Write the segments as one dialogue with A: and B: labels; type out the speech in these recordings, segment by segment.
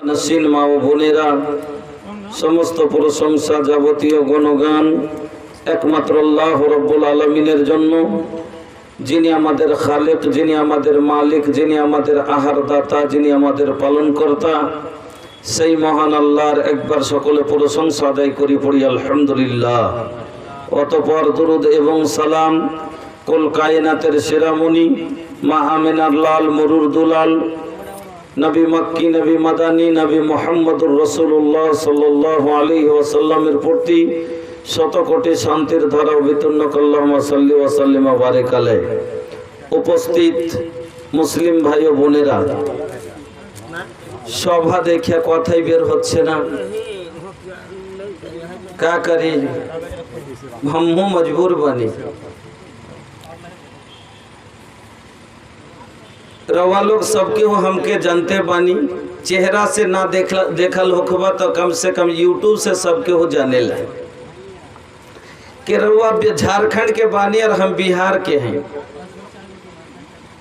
A: নসীন মা ও বোনেরা, সমস্ত প্রশংসা যাবতীয় গুণগান একমাত্র আল্লাহ রাব্বুল আলামিনের জন্য, যিনি আমাদের খালিক, যিনি আমাদের মালিক, যিনি আমাদের আহার দাতা, যিনি আমাদের পালন কর্তা। সেই মহান আল্লাহর একবার সকলে প্রশংসা আদায় করি, পড়ি আলহামদুলিল্লাহ। অতঃপর দুরুদ এবং সালাম কুল কায়নাতের শিরামণি মা আমিনার লাল মরুর দুলাল নবী মক্কি, নবী মাদানী, নবী মুহাম্মদুর রাসূলুল্লাহ সাল্লাল্লাহু আলাইহি ওয়াসাল্লামের প্রতি শত কোটি শান্তির ধারা বিতর্ণ আল্লাহুম্মা সাল্লি ওয়া সাল্লিম ওয়া বারিক আলাইহি। উপস্থিত মুসলিম ভাই ও বোনেরা, সভা দেখে কথাই বের হচ্ছে না, क्या करी, हम मजबूर बनी। रवा लोग सबके हो हमके जानते बानी, चेहरा से ना देखल होखबा तो कम से कम यूट्यूब से सबके हो जाने लगे कि रवा झारखंड के बानी और हम बिहार के हैं।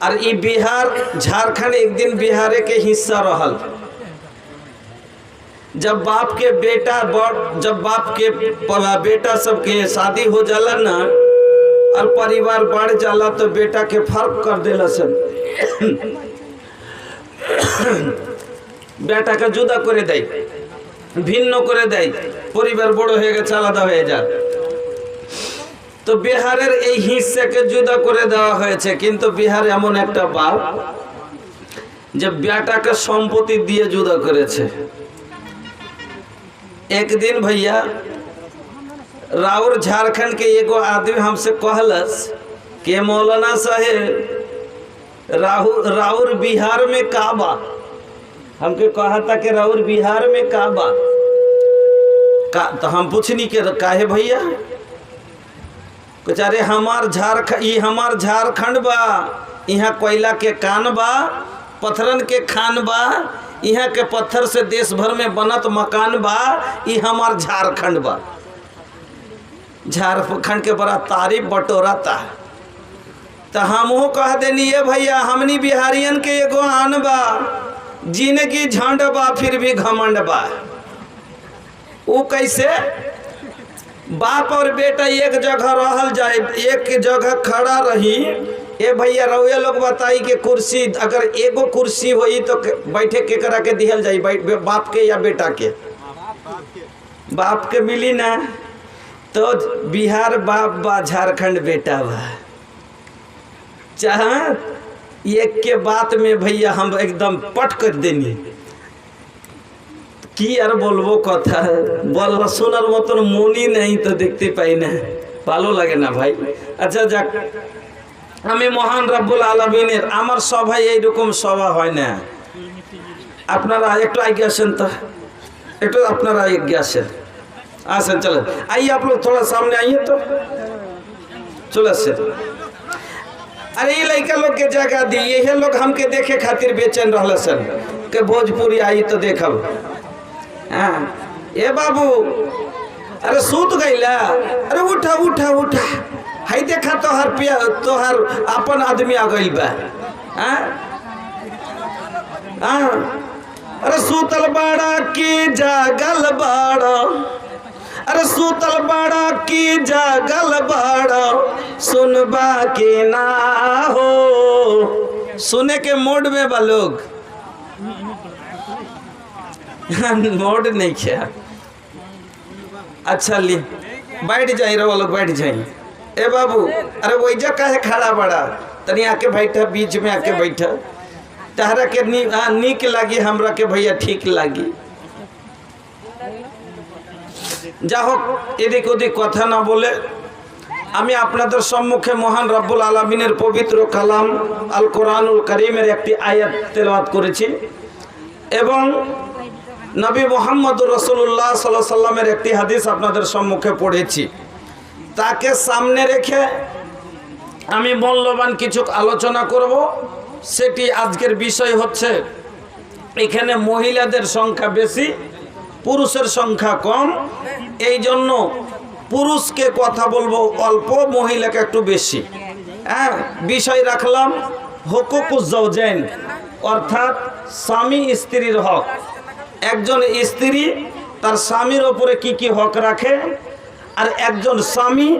A: और ये बिहार झारखंड एक दिन बिहार के हिस्सा रहल। जब बाप के बेटा सबके शादी हो जाला ना और परिवार बढ़ जाला तो बेटा के फर्क कर देला सब बेटा का जुदा करे देय, भिन्न करे देय, परिवार बड़ हो गए आलादा हो যায়। तो बिहारेर এই হিस्साকে जुदा করে দেওয়া হয়েছে, কিন্তু বিহার এমন একটা বাপ যে বেটাকে সম্পত্তি দিয়ে जुदा করেছে। एक दिन भैया राउर झारखंड के एगो आदमी हमसे कहलस कि मौलाना साहेब राउर बिहार में का बा। हमके कहा था कि राउर बिहार में का बा तो हम पूछनी के काहे भैया, कुछ अरे हमार झारखंड बा, यहाँ कोयला के कान बा, पत्थरन के खान बा, यहाँ के पत्थर से देश भर में बनत मकान बा, ये हमार झारखंड बा। झारखंड के बड़ा तारीफ बटोरा था। तो हमहू कह देनी है भैया हमनी बिहारियन के एगो आन बा, जिंदगी झंड बा फिर भी घमंड बा। वो कैसे, बाप और बेटा एक जगह रहल जाए, एक जगह खड़ा रही। ए भैया रउए लोग बताई कि कुर्सी अगर एगो कुर्सी होई तो बैठे के करा के दिहल जाई, बाप के या बेटा के? बाप के मिली ना। तो बिहार बाप बा, झारखंड बेटा बा। चाह एक के बात में भैया हम एकदम पट कर देनी কি আর বলবো, কথা বলবা শোনার মতন মনই নেই তো দেখতে পাই না, ভালো লাগে না ভাই। আচ্ছা যাক, আমি মহান রব্বুল আলামিনের আমার সভায় এইরকম সভা হয় না। আপনারা একটু आगे আসেন, তো একটু আপনারা आगे আসেন, আসেন चलो आइए आप लोग थोड़ा सामने आइए तो चलो আসেন। अरे ये लड़का लोग के जगह दी, ये लोग हमके देखे खातिर बेचैन रहल सन के भोजपुरी आई तो देखब। हाँ ए बाबू, अरे सूत गईला, अरे उठा उठा उठा, हाई देखा तोहर अपन आदमी आ गइल बा। हाँ हाँ, अरे सूतल बाड़ा की जागल बाड़ा, अरे सूतल बाड़ा की जागल बाड़ा, सुनबा के ना हो। सुने के मोड में बा लोग, मोड नहीं किया। अच्छा ली बैठ जाई, रहो लोग बैठ जाई। ए बाबू, अरे वही जा काहे खड़ा बड़ा, तनी आके बैठा, बीच में आके बैठा। तहरा के नीक लागी, हमरा के भैया ठीक लागी। যাই হোক, এদিক ওদিক কথা না বলে আমি আপনাদের সম্মুখে মহান রব্বুল আলামিনের পবিত্র কালাম আল কোরআনুল কারীমের একটি আয়াত তেলাওয়াত করেছি এবং নবী মুহাম্মদুর রাসূলুল্লাহ সাল্লাল্লাহু আলাইহি সাল্লামের একটি হাদিস আপনাদের সম্মুখে পড়েছি। তাকে সামনে রেখে আমি মূল্যবান কিছু আলোচনা করব। সেটি আজকের বিষয় হচ্ছে, এখানে মহিলাদের সংখ্যা বেশি, পুরুষের সংখ্যা কম, এই জন্য পুরুষকে কথা বলবো অল্প, মহিলাকে একটু বেশি। হ্যাঁ, বিষয় রাখলাম হুকুকুজ জাওজাইন, অর্থাৎ স্বামী স্ত্রীর হক। একজন স্ত্রী তার স্বামীর ওপরে কি কি হক রাখে, আর একজন স্বামী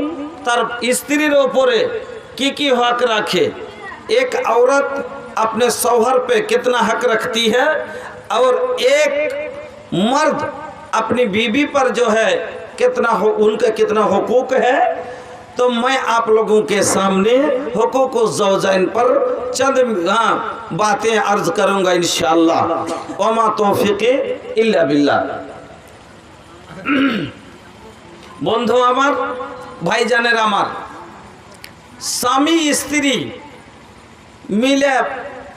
A: তার স্ত্रीর ওপরে की हक रखे। एक औरत अपने शौहर पे कितना हक रखती है और एक मर्द अपनी बीवी पर जो है उनका कितना हुकूक है। तो मैं आप लोगों के सामने हुकूक ज़ौजैन पर चंद बातें अर्ज करूंगा इंशाअल्लाह। वमा तौफीक़ी इल्ला बिल्लाह। बंधु आमार, भाईजानेर आमार, स्वामी स्त्री मिले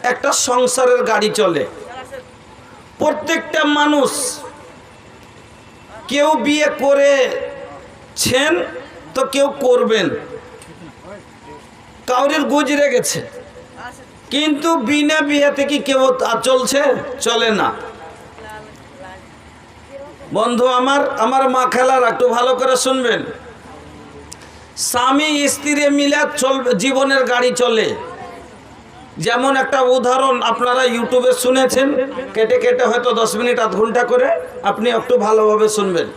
A: एक संसारेर गाड़ी चले। प्रत्येकटा मानुष केउ बिये करेछेन तो केउ करबेन, काउरिर गुजरे गेछे, किन्तु बिना बियाते कि केउ चलछे? चले ना। बंधु आमार मा खेलारा एकटु भालो करे शुनबेन। स्वामी स्त्री मिले चल जीवनेर गाड़ी चले। যেমন একটা উদাহরণ আপনারা ইউটিউবে শুনেছেন, কেটে কেটে হয়তো 10 মিনিট আধ ঘন্টা করে, আপনি একটু ভালোভাবে শুনবেন।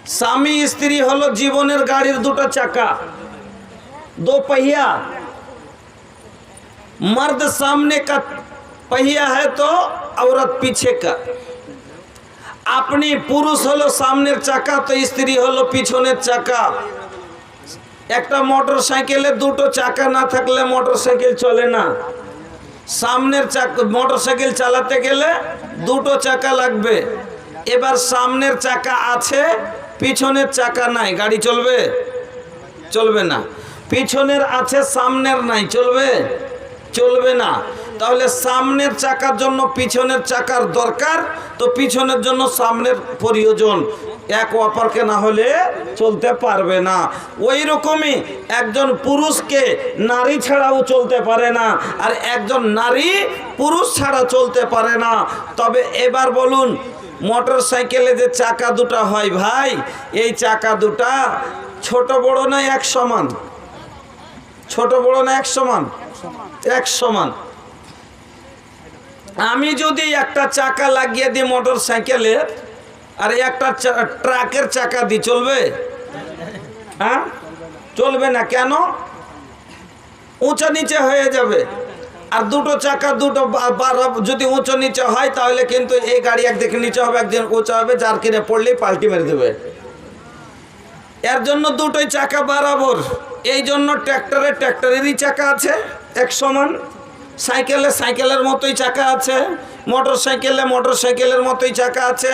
A: স্বামী স্ত্রী হলো জীবনের গাড়ির দুটো চাকা, दो पहिया। मर्द सामने का पहिया है तो औरत पीछे का। अपनी पुरुष हलो सामने चाका तो स्त्री हलो पीछने चाका। একটা মোটরসাইকেলে দুটো চাকা না থাকলে মোটরসাইকেল চলে না। সামনের চাকা মোটরসাইকেল চালাতে গেলে দুটো চাকা লাগবে। এবার সামনের চাকা আছে, পিছনের চাকা নাই, গাড়ি চলবে? চলবে না। পিছনের আছে, সামনের নাই, চলবে? চলবে না। তাহলে সামনের চাকার জন্য পিছনের চাকার দরকার, তো পিছনের জন্য সামনের প্রয়োজন। এক অপরকে না হলে চলতে পারবে না। ওই রকমই একজন পুরুষকে নারী ছাড়াও চলতে পারে না, আর একজন নারী পুরুষ ছাড়া চলতে পারে না। তবে এবার বলুন, মোটর সাইকেলে যে চাকা দুটো হয় ভাই, এই চাকা দুটা ছোট বড় না এক সমান? ছোট বড় না এক সমান? এক সমান। আমি যদি একটা চাকা লাগিয়ে দিই মোটর সাইকেলে আর একটা ট্রাকের চাকা দি, চলবে? হ্যাঁ, চলবে না। কেন? উঁচা নিচে হয়ে যাবে। আর দুটো চাকা দুটো যদি উঁচু নিচে হয় তাহলে কিন্তু এই গাড়ি একদিকে নিচে হবে, একদিন উঁচা হবে, যার কিনে পড়লেই পাল্টি মেরে দেবে। এর জন্য দুটোই চাকা বরাবর। এই জন্য ট্র্যাক্টরেরই চাকা আছে এক সমান, সাইকেলের মতোই চাকা আছে, মোটর সাইকেলের মতোই চাকা আছে,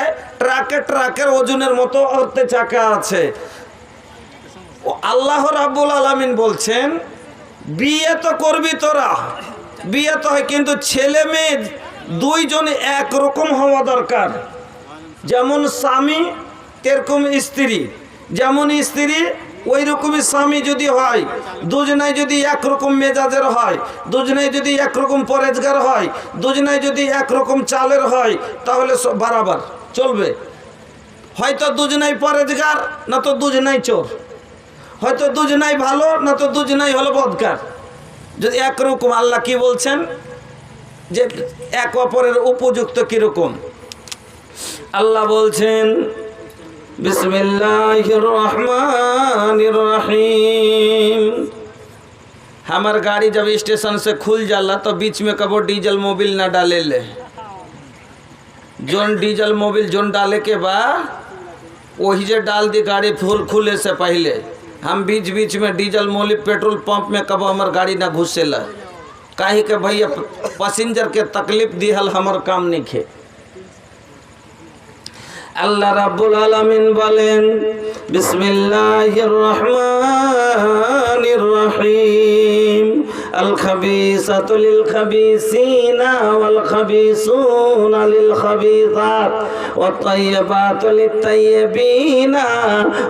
A: ট্রাকের ওজনের মতো অর্থে চাকা আছে। আল্লাহ রাব্বুল আলামিন বলছেন, বিয়ে তো করবি তোরা, বিয়ে তো হয়, কিন্তু ছেলে মেয়ে দুইজন একরকম হওয়া দরকার। যেমন স্বামী তেরকম স্ত্রী, যেমন স্ত্রী ওই রকমই স্বামী যদি হয়। দুজনাই যদি একরকম মেজাজের হয়, দুজনাই যদি একরকম পরেজগার হয়, দুজনাই যদি একরকম চালের হয়, তাহলে বরাবর চলবে। হয়তো দুজনাই পরেজগার, না তো দুজনাই চোর। হয়তো দুজনাই ভালো, না তো দুজনাই হলো বদকার। যদি একরকম, আল্লাহ কি বলছেন যে এক অপরের উপযুক্ত কিরকম? আল্লাহ বলছেন, बिस्मिल्लाहिर रहमानिर रहीम। हमार गाड़ी जब स्टेशन से खुल जाला तो बीच में कबो डीजल मोबिल ना डाले ले। जोन डीजल मोबिल जोन डाले के बाद वही जे डाल दी गाड़ी फुल खुले से पहले। हम बीच में डीजल मोबिल पेट्रोल पंप में कबो हमार गाड़ी ना घुसेला, काहे के भैया पैसेंजर के तकलीफ दिहल हमार काम नहीं खे। আল্লাহ রাব্বুল আলামিন বলেন, বিসমিল্লাহির রহমানির রহিম। আল খাবিসাতু লিল খাবিসিনা ওয়াল খাবিসুনা লিল খাবিসাত ওয়াত তাইয়্যিবাতু লিত তাইয়্যিবিনা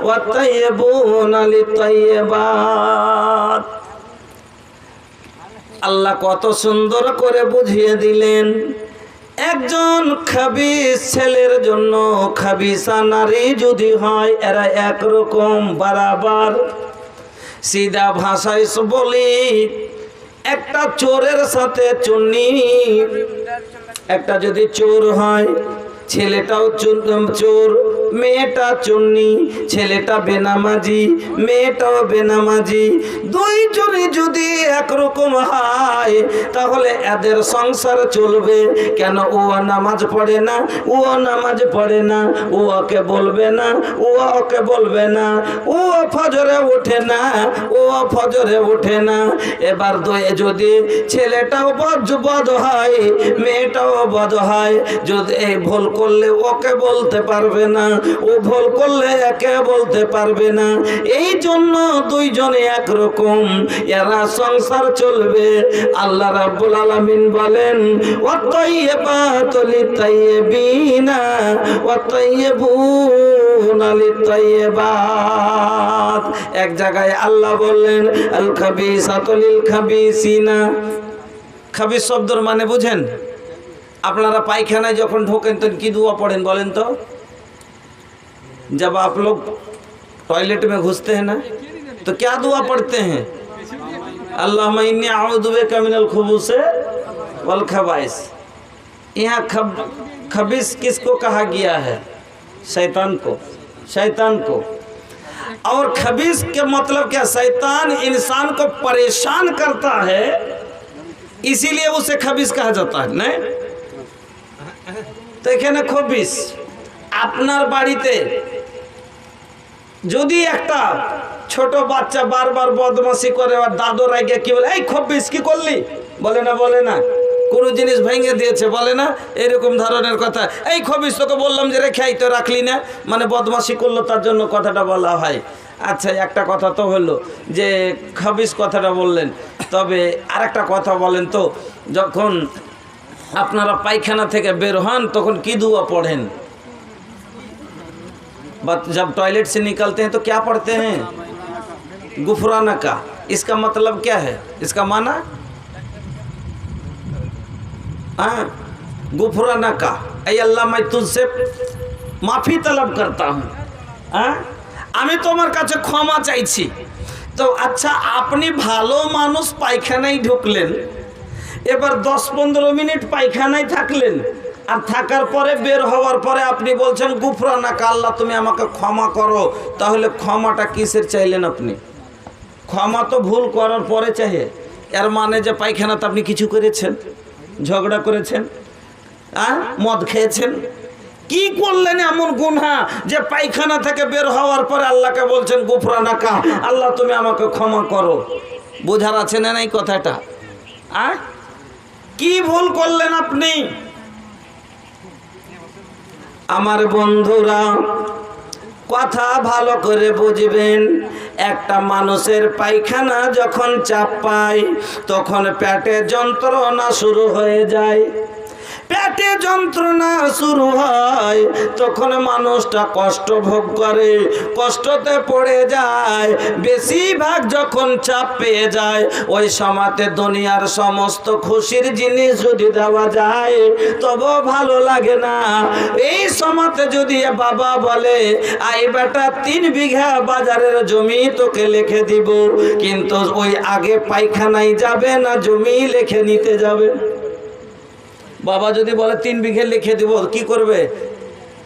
A: ওয়াত তাইয়্যিবুনা লিত তাইয়্যিবাত। আল্লাহ কত সুন্দর করে বুঝিয়ে দিলেন, একজন খাবিস ছেলের জন্য খাবিসা নারী যদি হয়, এরা একরকম বরাবর। সিধা ভাষায় বলি, একটা চোরের সাথে চুন্নি একটা যদি চোর হয়, ছেলেটাও চোর, মেয়েটা চুন্নি, ছেলেটা বেনামাজি, মেয়েটাও বেনামাজি, দুইজনে যদি একরকম হয় তাহলে এদের সংসার চলবে কেন? ও নামাজ পড়ে না, ও নামাজ পড়ে না, ও ওকে বলবে না, ও ওকে বলবে না, ও ফজরে ওঠে না, ও ফজরে ওঠে না। এবার যদি ছেলেটাও বদ হয়, মেয়েটাও বদ হয়, যদি এই ভুল করলে ওকে বলতে পারবে না, ও ভুল করলে একে বলতে পারবে না। এই জন্য দুইজনে একরকম, এরা সংসার চলবে। আল্লাহ রাব্বুল আলামিন বলেন ওয়াতাইয়্যিবাতু লিত-তাইয়্যিবিনা ওয়াতাইয়্যিবুনা লিত-তাইয়্যিবাত। এক জায়গায় আল্লাহ বললেন আল খাবিসাতু লিল খাবিসিনা। খাবিস শব্দের মানে বুঝেন? আপনারা পায়খানায় যখন ঢোকেন তো কি दुआ पढ़ें बोलें तो? जब आप लोग टॉयलेट में घुसते हैं ना तो क्या दुआ पढ़ते हैं? अल्लाहुम्मा इन्नी अऊज़ु बिका मिनल खुबूस वल खबाइस। यहाँ खबीस किसको कहा गया है? शैतान को, शैतान को। और खबीस के मतलब क्या? शैतान इंसान को परेशान करता है, इसीलिए उसे खबीस कहा जाता है। नहीं তো এখানে খবিস। আপনার বাড়িতে যদি একটা ছোট বাচ্চা বারবার বদমাশি করে আর দাদু রাগে কি বলে, এই খবিস কি করলি? বলে না, বলে না। কোন জিনিস ভেঙে দিয়েছে বলে না, এরকম ধরনের কথা। এই খবিস, তোকে বললাম যে রেখে আই, তো রাখলি না, মানে বদমাশি করলো তার জন্য কথাটা বলা হয়। আচ্ছা, একটা কথা তো হলো যে খবিস কথাটা বললেন, তবে আরেকটা কথা বলেন তো, যখন আপনারা पायखाना থেকে বের হন তখন কি दुआ पढ़ें? जब टॉयलेट से निकलते हैं तो क्या पढ़ते हैं? गुफराना का। इसका मतलब क्या है? इसका माना गुफराना का, ऐ अल्लाह मैं तुझसे माफ़ी तलब करता हूँ, আমি তোমার কাছে ক্ষমা চাইছি। তো আচ্ছা, আপনি ভালো মানুষ পায়খানায় ঢুকলেন, এবার 10-15 মিনিট পায়খানায় থাকলেন, আর থাকার পরে বের হওয়ার পরে আপনি বলছেন গুফরানাকা, আল্লাহ তুমি আমাকে ক্ষমা করো। তাহলে ক্ষমাটা কিসের চাইলেন আপনি? ক্ষমা তো ভুল করার পরে চাহে। এর মানে যে পায়খানাতে আপনি কিছু করেছেন, ঝগড়া করেছেন, মদ খেয়েছেন, কি করলেন এমন গুনাহ যে পায়খানা থেকে বের হওয়ার পরে আল্লাহকে বলছেন গুফরানাকা, আল্লাহ তুমি আমাকে ক্ষমা করো? বোঝার আছে না এই কথাটা? কি ভুল করলেন আপনি? আমার বন্ধুরা, কথা ভালো করে বুঝবেন। একটা মানুষের পায়খানা যখন চাপ পায় তখন পেটে যন্ত্রণা শুরু হয়ে যায়। পেটে যন্ত্রণা শুরু হয় তখন মানুষটা কষ্ট ভোগ করে, কষ্টতে পড়ে যায়। বেশিরভাগ যখন চাপ পেয়ে যায় ওই সময়তে দুনিয়ার সমস্ত খুশির জিনিস যদি দেওয়া যায় তবুও ভালো লাগে না। এই সময়তে যদি বাবা বলে আই বেটা 3 বিঘা বাজারের জমি তোকে লিখে দিব, কিন্তু ওই আগে পায়খানায় যাবে না জমি লিখে নিতে যাবে। বাবা যদি বলে 3 বিঘে লিখে দিব, কি করবে?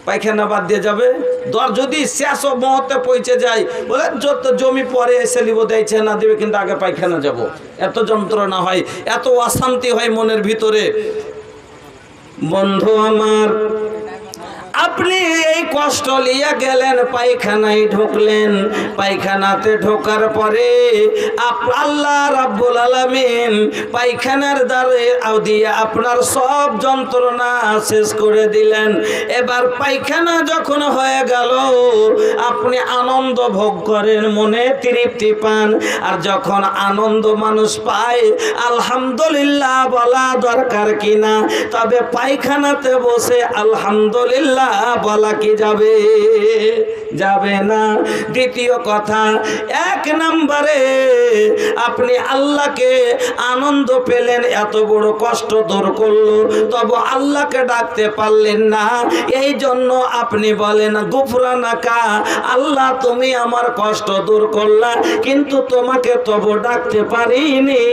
A: পায়খানা বাদ দিয়ে যাবে। দর যদি শেষ মুহূর্তে পৌঁছে যায়, বলে যত জমি পরে এসে নিব, দিয়েছে না দেবে, কিন্তু আগে পায়খানা যাব। এত যন্ত্রণা হয়, এত অশান্তি হয় মনের ভিতরে। বন্ধু আমার, আপনি এই কষ্ট নিয়ে গেলেন, পায়খানায় ঢুকলেন, পায়খানাতে ঢোকার পরে আল্লাহ রাব্বুল আলামিন পায়খানার দ্বারে দিয়ে আপনার সব যন্ত্রণা শেষ করে দিলেন। এবার পায়খানা যখন হয়ে গেল আপনি আনন্দ ভোগ করেন, মনে তৃপ্তি পান। আর যখন আনন্দ মানুষ পায় আলহামদুলিল্লাহ বলা দরকার কিনা? তবে পায়খানাতে বসে আলহামদুলিল্লাহ বলা কি যাবে? যাবে না। দ্বিতীয় কথা, 1 নম্বরে আপনি আল্লাহকে আনন্দ পেলেন, এত বড় কষ্ট দূর করলো, তবে আল্লাহকে ডাকতে পারলেন না। এই জন্য আপনি বলেন গুফরানাকা, আল্লাহ তুমি আমার কষ্ট দূর করলা, কিন্তু তোমাকে তবু ডাকতে পারিনি,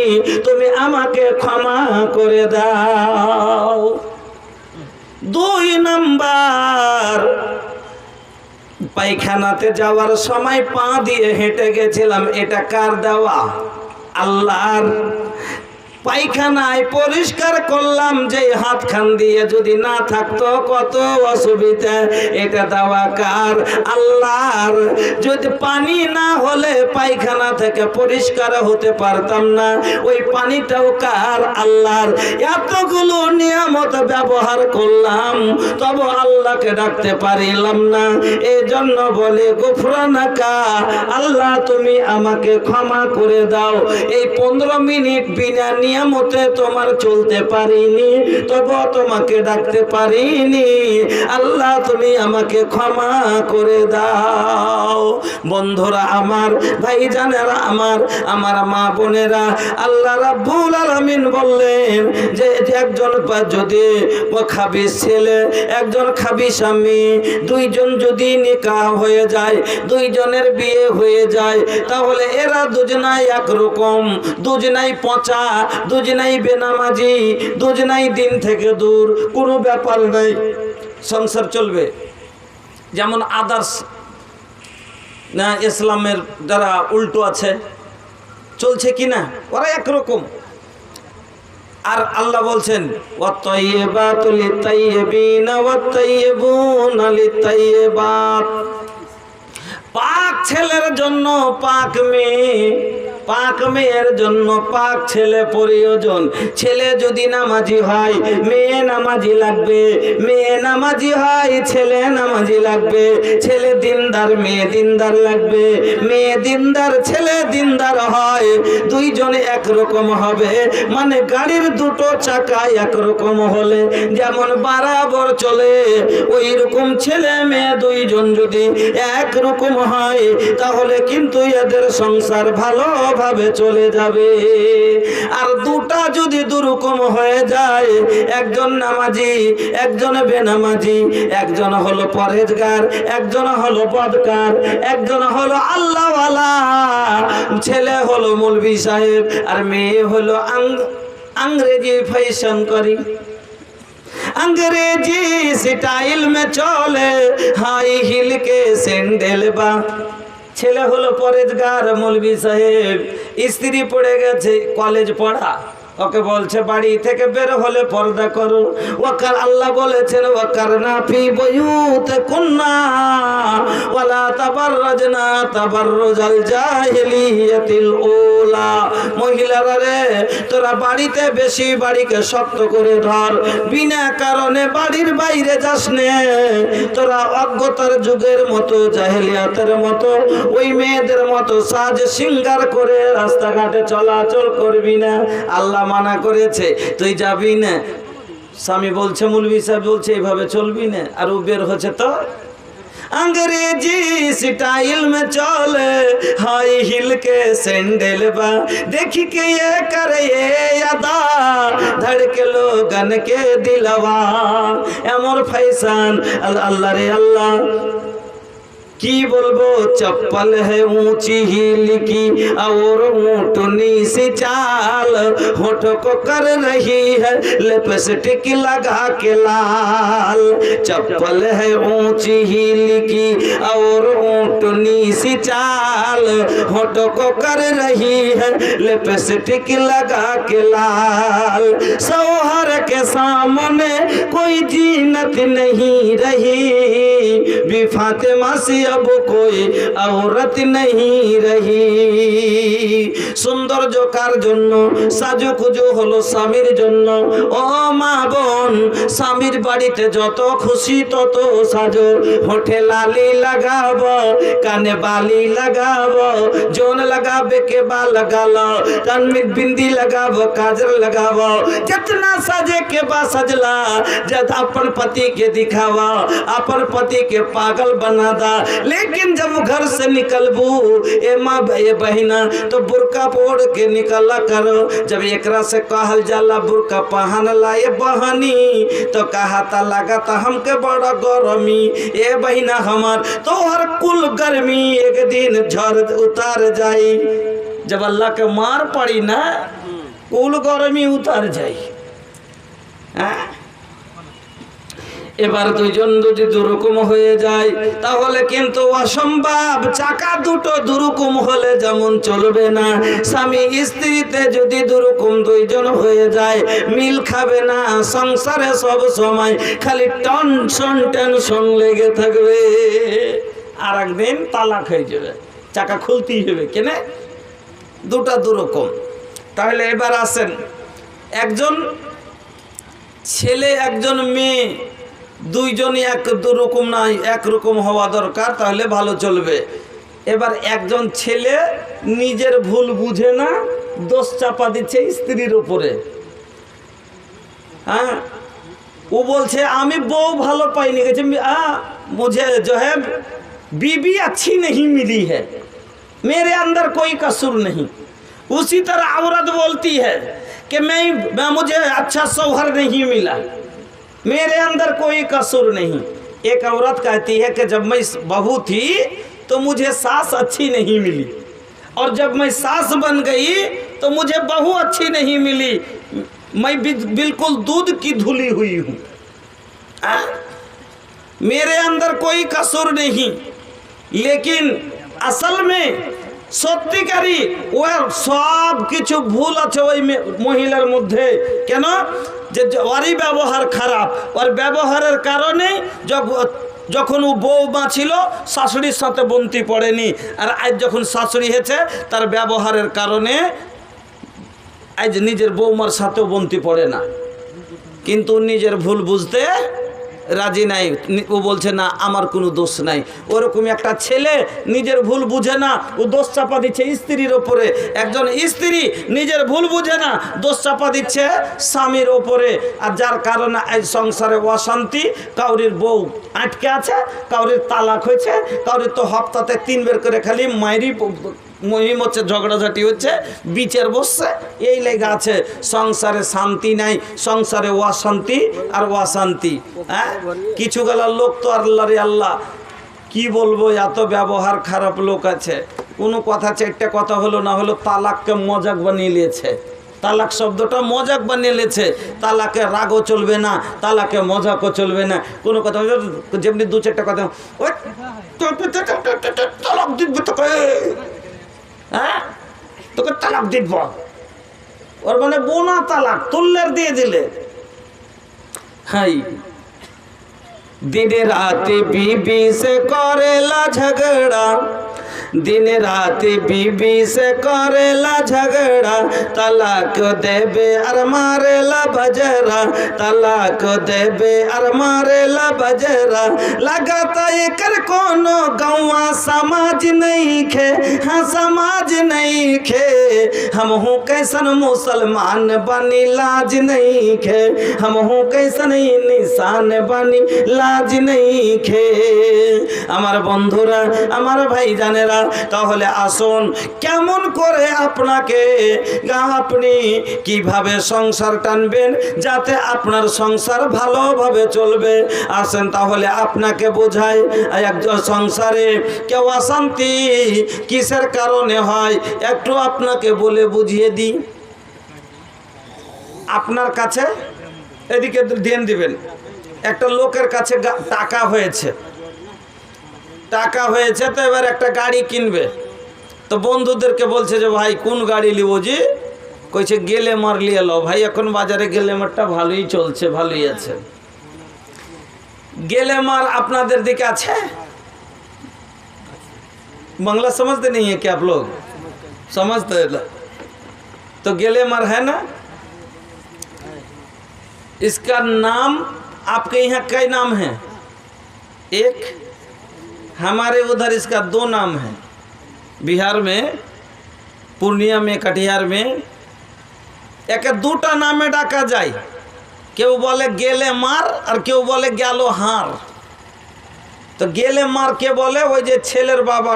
A: তুমি আমাকে ক্ষমা করে দাও। দুই নাম্বার, পায়খানাতে যাওয়ার সময় পা দিয়ে হেঁটে গেছিলাম, এটা কার দেওয়া? আল্লাহর। পায়খানায় পরিষ্কার করলাম যে হাত খান দিয়ে যদি না থাকতো কত অসুবিধা, এটা দেওয়া কার? আল্লাহর। যদি পানি না হলে পায়খানা থেকে পরিষ্কার হতে পারতাম না, ওই পানিটাও কার? আল্লাহর। এতগুলো নিয়ামত ব্যবহার করলাম, তবে আল্লাহকে ডাকতে পারিলাম না। এই জন্য বলে গফরানাকা, আল্লাহ তুমি আমাকে ক্ষমা করে দাও। এই 15 মিনিট বিনা নিয়ামতে তোমার চলতে পারিনি, তবে তোমাকে ডাকতে পারিনি, আল্লাহ তুমি আমাকে ক্ষমা করে দাও। বন্ধুরা আমার, ভাইজানেরা আমার, আমার মা বোনেরা, আল্লাহ রাব্বুল আলামিন বললেন যে একজন যদি খাবিস ছেলে, একজন খাবিস স্বামী, দুইজন যদি নিকাহ হয়ে যায়, দুইজনের বিয়ে হয়ে যায়, তাহলে এরা দুজনাই একরকম, দুজনাই পচা, দুজনাই বেনামাজি, দুজনাই দিন থেকে দূর, কোনো ব্যাপার নাই, সংসার চলবে। যেমন আদার্স না, ইসলামের যারা উল্টো আছে, চলছে কি না? ওরা একরকম। আর আল্লাহ বলছেন ওয়াত-তাইয়্যিবাতু লিত-তাইয়্যিবিনা ওয়াত-তাইয়্যিবুনা লিত-তাইয়্যিবাত। পাক ছেলের জন্য পাক মেয়ে, পাক মেয়ের জন্য পাক ছেলে প্রয়োজন। ছেলে যদি নামাজি হয়, মেয়ে নামাজি লাগবে, মেয়ে নামাজি হয়, ছেলে নামাজি লাগবে, ছেলে দিনদার, মেয়ে দিনদার লাগবে, মেয়ে দিনদার, ছেলে দিনদার হয়, দুইজন একরকম হবে। মানে গাড়ির দুটো চাকা একরকম হলে যেমন বরাবর চলে, ওই রকম ছেলে মেয়ে দুইজন যদি একরকম হয়, তাহলে কিন্তু এদের সংসার ভালোভাবে চলে যাবে। আর দুটা যদি দুরকম হয়ে যায়, একজন নামাজি, একজন বেনামাজি, একজন হলো পরহেজগার, একজন হলো বদকার, একজন হলো আল্লাহওয়ালা, ছেলে হলো মৌলভী সাহেব, আর মেয়ে হলো अंग्रेजी फैशन करी, अंग्रेजी स्टाइल में चले, हाई हिल के सैंडल बा। ছেলে হলো পরেজগার মৌলভী সাহেব, স্ত্রী পড়ে গেছে কলেজ পড়া, ওকে বলছে বাড়ি থেকে বের হলে পর্দা করো। ওয়াকার আল্লাহ বলেছেন ওয়াকারনা ফি বুয়ুতিকুন্না ওয়ালা তাবাররাজনা তাবাররুজাল জাহিলিয়াতিল উলা। মহিলারা রে, তোরা বাড়িতে বেশি বাড়িকে শক্ত করে ধর, বিনা কারণে বাড়ির বাইরে যাস নে। তোরা অজ্ঞতার যুগের মতো, জাহেলিয়াতের মতো, ওই মেয়েদের মতো সাজ সিঙ্গার করে রাস্তাঘাটে চলাচল করবি না। আল্লাহ মানা করেছে, তুই যাবি না। স্বামী বলছে, মৌলভী সাহেব বলছে এইভাবে চলবি না, আর ও বের হচ্ছে তো अंग्रेजी स्टाइल में चले, हाई हिल के सैंडल बा। देखी के ये करे ये अदा, धड़के लोगन के दिलवा, एमर फैशन अल्लाह रे अल्लाह की बोलबो। चप्पल है ऊंची हील की और ऊंटनी सी चाल, होठों को कर रही है लिपस्टिक लगा के लाल। चप्पल है ऊंची हील की और ऊंटनी सी चाल, होठों को कर रही है लिपस्टिक लगा के लाल। शौहर के सामने कोई जीनत नहीं रही, बी फातिमा सी अब कोई औरत नहीं रही। সৌন্দর্য কার জন্য? সাজুগুজু হলো স্বামীর জন্য। ও মা বোন, স্বামীর বাড়িতে যত খুশি তত সাজো, হোঠে লালি লাগাবো, কানে বালি লাগাবো, जोन लगाबे के बा लगालो, कान में बिंदी लगाबो, काजल लगाबो, जितना सजे के बा सजला। जब अपन पति के दिखावा, अपन पति के पागल बना दा। लेकिन जब घर से निकलबू ए माँ ए बहिना, तो बुरका ओढ़ के निकला करो। जब एकरा से कहल जाला बुरका पहन ला ये बहनी, तो कहा था लगा था हमके बड़ा गर्मी। ए बहिना हमार तो हर कुल गर्मी एक दिन झड़ उतार जाई। जब अल्लाह के मार पड़ी ना, कुल गर्मी उतार जाई। এবার দুইজন যদি দুরকম হয়ে যায় তাহলে কিন্তু অসম্ভব। চাকা দুটো দুরকম হলে যেমন চলবে না, স্বামী স্ত্রীতে যদি দুরকম দুইজন হয়ে যায় মিল খাবে না। সংসারে সব সময় খালি টেনশন লেগে থাকবে, আর একদিন তালাক হয়ে যাবে, চাকা খুলতেই হবে। কেনে? দুটা দুরকম। তাহলে এবার আসেন, একজন ছেলে একজন মেয়ে দুইজনই এক দুরকম নাই, একরকম হওয়া দরকার, তাহলে ভালো চলবে। এবার একজন ছেলে নিজের ভুল বুঝে না, দোষ চাপা দিচ্ছে স্ত্রীর উপরে। হ্যাঁ, ও বলছে আমি বউ ভালো পাইনি, গেছে मुझे जो है बीबी अच्छी नहीं मिली है, मेरे अंदर कोई कसूर नहीं। उसी तरह औरत बोलती है कि मुझे अच्छा शौहर नहीं मिला, मेरे अंदर कोई कसूर नहीं। एक औरत कहती है कि जब मैं बहू थी तो मुझे सास अच्छी नहीं मिली, और जब मैं सास बन गई तो मुझे बहू अच्छी नहीं मिली, मैं बिल्कुल दूध की धुली हुई हूँ। मेरे अंदर कोई कसूर नहीं, लेकिन असल में সত্যিকারী ও সব কিছু ভুল আছে ওই মহিলার মধ্যে। কেন? যে ওরই ব্যবহার খারাপ, ওর ব্যবহারের কারণে যখন ও বউমা ছিল শাশুড়ির সাথে বন্তি পড়েনি, আর আজ যখন শাশুড়ি হয়েছে তার ব্যবহারের কারণে আজ নিজের বউমার সাথেও বন্তি পড়ে না। কিন্তু নিজের ভুল বুঝতে রাজি নাই, ও বলছে না আমার কোনো দোষ নাই। ওরকম একটা ছেলে নিজের ভুল বুঝে না, ও দোষ চাপা দিচ্ছে স্ত্রীর ওপরে। একজন স্ত্রী নিজের ভুল বুঝে না, দোষ চাপা দিচ্ছে স্বামীর ওপরে, আর যার কারণে আজ সংসারে অশান্তি। কাউরির বউ আটকে আছে, কাউরির তালাক হয়েছে, কাউরির তো হপ্তাতে 3 বের করে খালি মায়েরই মহিম হচ্ছে, ঝগড়াঝাটি হচ্ছে, বিচার বসছে। এই লেগে আছে সংসারে শান্তি নাই, সংসারে অশান্তি আর অশান্তি। হ্যাঁ, কিছু গেলার লোক তো আল্লাহরে আল্লাহ কি বলবো, এত ব্যবহার খারাপ লোক আছে। কোনো কথা 4টা কথা হলো না হলো তালাককে মজাক বানিয়ে নিয়েছে। তালাক শব্দটা মজাক বানিয়ে নিয়েছে। তালাকে রাগও চলবে না, তালাকে মজাকও চলবে না। কোনো কথা যেমনি 2-4টা কথা, ওই তালাক দিবি তোকে, হ্যাঁ তোকে তালাক দিব, ওর মানে বোনা তালাক তুল্লের দিয়ে দিলে। হাই, दिन रात बीबी से करेला झगड़ा, दिन रात बीबी से करेला झगड़ा, तलाक देबे और मारेला बजरा, तलाक देबे और मारेला बजरा। लगाता एकर कोनो गौवा समाज नहीं खे, हाँ समाज नहीं खे। हम हूँ कैसन मुसलमान बनी लाज नहीं खे, हम हूँ कैसन निशान बनी লাজ নেই খে। আমার বন্ধুরা, আমার ভাই জানেরা, তাহলে আসুন কেমন করে আপনাকে আপনি কিভাবে সংসার টানবেন যাতে আপনার সংসার ভালোভাবে চলবে। আসেন তাহলে আপনাকে বোঝাই, একজন সংসারে কেউ অশান্তি কিসের কারণে হয় একটু আপনাকে বলে বুঝিয়ে দিই। আপনার কাছে এদিকে ধ্যান দিবেন, একটা লোকের কাছে টাকা হয়েছে, তো এবার একটা গাড়ি কিনবে। তো বন্ধুদেরকে বলছে যে ভাই কোন গাড়ি লিব জি? কইছে গ্ল্যামার নিয়ে লো ভাই, এখন বাজারে গ্ল্যামারটা ভালোই চলছে, ভালোই আছে। ग्लैमर আপনাদের দিকে আছে? बांग्ला समझते नहीं है क्या आप लोग? समझते हैं तो ग्लैमर है ना, इसका नाम आपके यहाँ कई नाम है? एक, हमारे उधर इसका 2 नाम है। बिहार में, पूर्णिया में, कटिहार में एक 2टा नामे डाका जाए। क्यों बोले ग्लैमर और क्यों बोले गैलो हार। तो ग्लैमर के बोले ওই যে ছেলের বাবা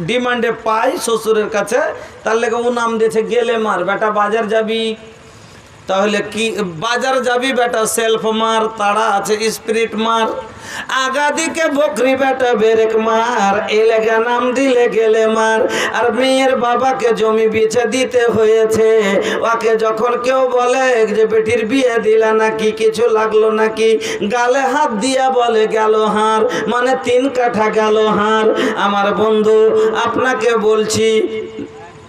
A: ডিমান্ডে পায় শ্বশুরের কাছে, তার লেগে ও নাম দিয়েছে গ্লैमर। বেটা বাজার যাবি, তাহলে কি বাজার যাবি বেটা, সেলফ মার, তাড়া আছে স্পিরিট মার, আগা দিকে বকরি বেটা ব্রেক মার, এলাকা নাম দিলে গেলে মার। আর মেয়ের বাবাকে জমি বেচে দিতে হয়েছে, ওকে যখন কেউ বলে যে বেটির বিয়ে দিলা নাকি, কিছু লাগলো নাকি, গালে হাত দিয়া বলে গেল হার, মানে 3 কাঠা গেল হার। আমার বন্ধু আপনাকে বলছি,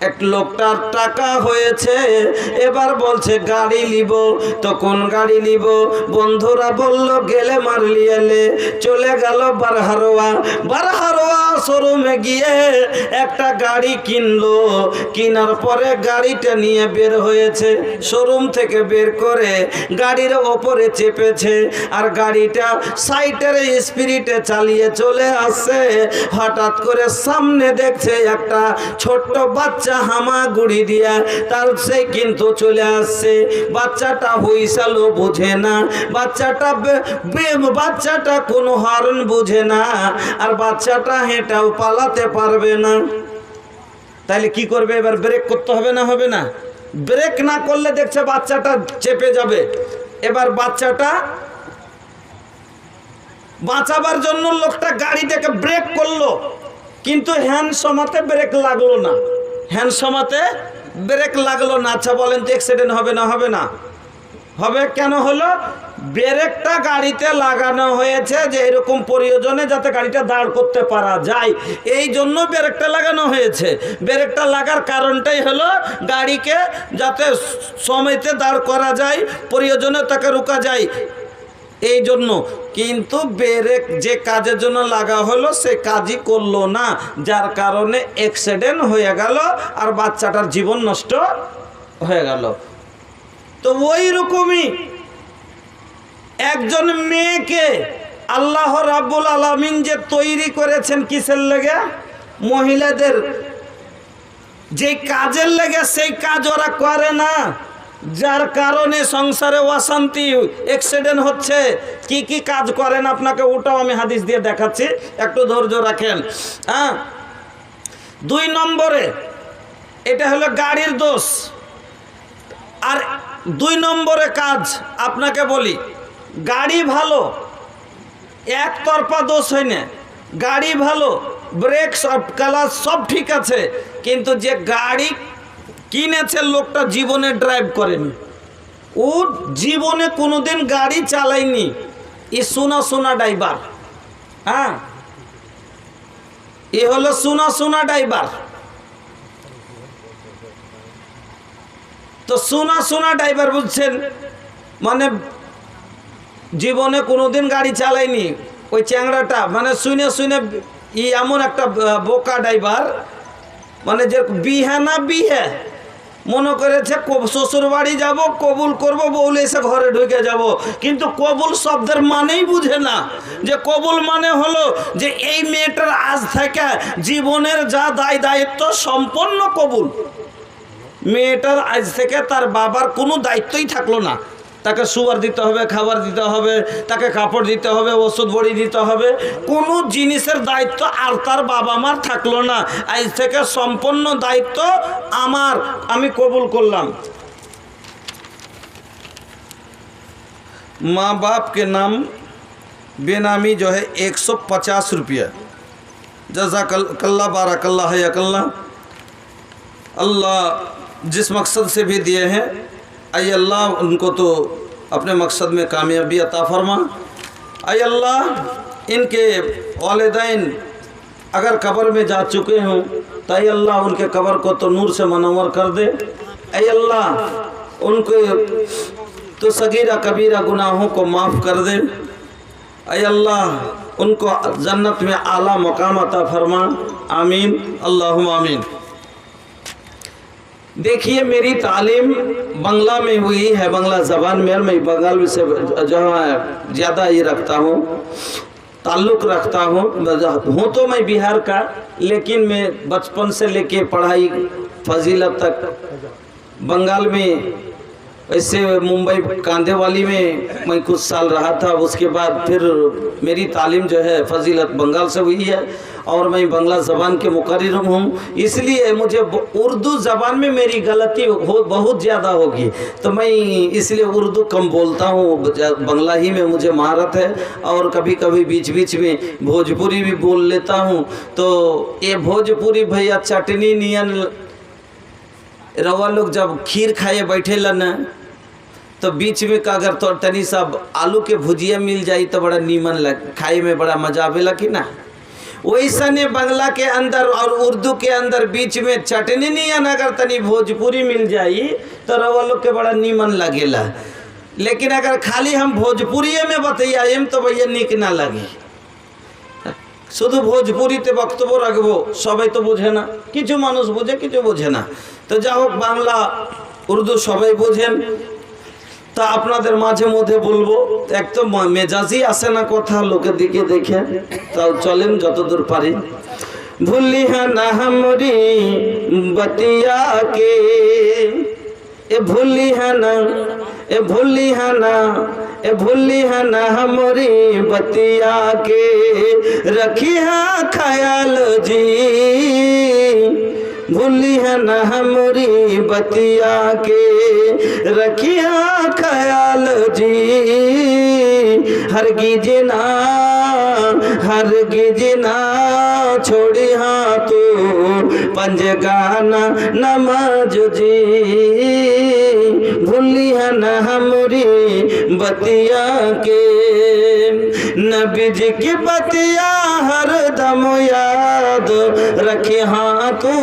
A: এক লোকটার টাকা হয়েছে, এবার বলছে গাড়ি নিব। তো কোন গাড়ি নিব? বন্ধুরা বলল গেলে মারলি এলে। চলে গেল বারহারোয়া শোরুমে গিয়ে একটা গাড়ি কিনলো। কেনার পরে গাড়িটা নিয়ে বের হয়েছে, শোরুম থেকে বের করে গাড়ির ওপরে চেপেছে, আর গাড়িটা সাইটের স্পিরিটে চালিয়ে চলে আসছে। হঠাৎ করে সামনে দেখছে একটা ছোট্ট বাচ্চা হামাগুড়ি দিয়া, তার সে কিন্তু চলে আসছে। বাচ্চাটা হুইসালো বুঝে না, বাচ্চাটা কোনো হর্ন বুঝে না, আর বাচ্চাটা হেঁটাও পালাতে পারবে না। তাইলে কি করবে? এবার ব্রেক করতে হবে না? হবে না? ব্রেক না করলে দেখছে বাচ্চাটা চেপে যাবে। এবার বাচ্চাটা বাঁচাবার জন্য লোকটা গাড়িটাকে ব্রেক করলো, কিন্তু হ্যান্ড সমাতে ব্রেক লাগলো না, হ্যান্ড সমাতে ব্রেক লাগলো না। আচ্ছা বলেন তো অ্যাক্সিডেন্ট হবে না? হবে না? হবে। কেন হলো? ব্রেকটা গাড়িতে লাগানো হয়েছে যে এরকম প্রয়োজনে যাতে গাড়িটা দাঁড় করতে পারা যায়, এই জন্য ব্রেকটা লাগানো হয়েছে। ব্রেকটা লাগার কারণটাই হলো গাড়িকে যাতে সময়তে দাঁড় করা যায়, প্রয়োজনে তাকে রোকা যায়, এই জন্য। কিন্তু ব্রেক যে কাজের জন্য লাগা হলো সে কাজই করলো না, যার কারণে অ্যাক্সিডেন্ট হয়ে গেল আর বাচ্চাটার জীবন নষ্ট হয়ে গেল। তো ওই রকমই একজন মেয়েকে আল্লাহ রাব্বুল আলামিন যে তৈরি করেছেন কিসের লেগে? মহিলাদের যে কাজের লেগে, সেই কাজ ওরা করে না, যার কারণে সংসারে অশান্তি, অ্যাক্সিডেন্ট হচ্ছে। কি কি কাজ করেন আপনাকে ওটাও আমি হাদিস দিয়ে দেখাচ্ছি, একটু ধৈর্য রাখেন। 2 নম্বরে এটা হলো গাড়ির দোষ। আর 2 নম্বরে কাজ আপনাকে বলি, গাড়ি ভালো, একতরফা দোষ হয় না, গাড়ি ভালো, ব্রেক সব ক্লাচ সব ঠিক আছে, কিন্তু যে গাড়ি কিনেছে লোকটা জীবনে ড্রাইভ করেনি, ও জীবনে কোনোদিন গাড়ি চালায়নি, এ সোনা ড্রাইভার। হ্যাঁ, এ হলো সোনা ড্রাইভার। তো সোনা ড্রাইভার বুঝছেন, মানে জীবনে কোনোদিন গাড়ি চালায়নি ওই চ্যাংড়াটা, মানে শুনে এমন একটা বোকা ড্রাইভার, মানে যে বিহা না বিহে মনে করেছে শ্বশুর বাড়ি যাবো, কবুল করব, বউলে এসে ঘরে ঢুকে যাব। কিন্তু কবুল শব্দের মানেই বুঝে না, যে কবুল মানে হলো যে এই মেয়েটার আজ থেকে জীবনের যা দায়িত্ব সম্পন্ন কবুল। মেয়েটার আজ থেকে তার বাবার কোনো দায়িত্বই থাকলো না, তাকে শুয়ার দিতে হবে, খাবার দিতে হবে, তাকে কাপড় দিতে হবে, ওষুধ বড়ি দিতে হবে, কোনো জিনিসের দায়িত্ব আর তার বাবা মার থাকলো না। আজ থেকে সম্পূর্ণ দায়িত্ব আমার, আমি কবুল করলাম। माँ बाप के नाम बेनामी जो है 150 रुपया। जज़ाकल्लाह बारकल्लाह हयकल्लाह। अल्लाह जिस मकसद से भी दिए हैं, आई अल्लाह उनको तो अपने मकसद में कामयाबी अता फरमा। आई अल्लाह इनके वालिदैन अगर कब्र में जा चुके हों तो आई अल्लाह उनके कब्र को तो नूर से मनव्वर कर दे। आई अल्लाह उनके तो सगीरा कबीरा गुनाहों को माफ़ कर दे। आई अल्लाह उनको जन्नत में आला मकाम अता फरमा। आमीन, अल्लाहुम्मा आमीन। देखिए, मेरी तालीम बंगला में हुई है, बंगला ज़बान में, मैं बंगाल से जो है ज़्यादा ही रखता हूँ, ताल्लुक़ रखता हूँ तो मैं बिहार का, लेकिन मैं बचपन से लेके पढ़ाई फजीलत तक बंगाल में ऐसे मुंबई कांदेवाली में मैं कुछ साल रहा था। उसके बाद फिर मेरी तालीम जो है फजीलत बंगाल से हुई है और मैं बांग्ला ज़बान के मुकर्रिर हूँ, इसलिए मुझे उर्दू ज़बान में मेरी गलती बहुत ज़्यादा होगी, तो मैं इसलिए उर्दू कम बोलता हूँ, बांग्ला ही में मुझे महारत है। और कभी कभी बीच बीच में भोजपुरी भी बोल लेता हूँ। तो ये भोजपुरी भैया चटनी नियन रवा लोग जब खीर खाए बैठे न तो बीच में का अगर तो तनी सब आलू के भुजिया मिल जाई तो बड़ा नीमन लग, खाए में बड़ा मजा आवेला कि ना। वैसा ने बांग्ला के अंदर और उर्दू के अंदर बीच में चटनी नियन अगर तनी भोजपुरी मिल जाई तो रवा लोग के बड़ा नीमन लगेला। लेकिन अगर खाली हम भोजपुरी में बतियाएम तो भैया निक ना लगे। शुद्ध भोजपुरी ते बक्तव्य रखबो सबाई तो बुझे ना, किछु मानुष बुझे किछु बुझे ना। तो जा होक बांग्ला उर्दू सबाई बुझेन। ता आपनादेर माझे मध्य बोलबो एक तो मेजाजी आसे ना कथा लोकेर दिके देखे, ताও चलेन যতদূর পারি। भूली है ना हमरी बतिया के, ए भूली है ना, ए भूली है ना, ए भूली है ना हमरी बतिया के, रखी है ख्याल जी। भूली है ना हमरी बतिया के, रखिया ख्याल जी। हरगिज ना, हरगिज ना छोड़ी हाँ तू पंजगाना नमाज जी। भूली है ना हमरी बतिया के, नबी जी की बतिया हर दम याद रखे हाँ तू।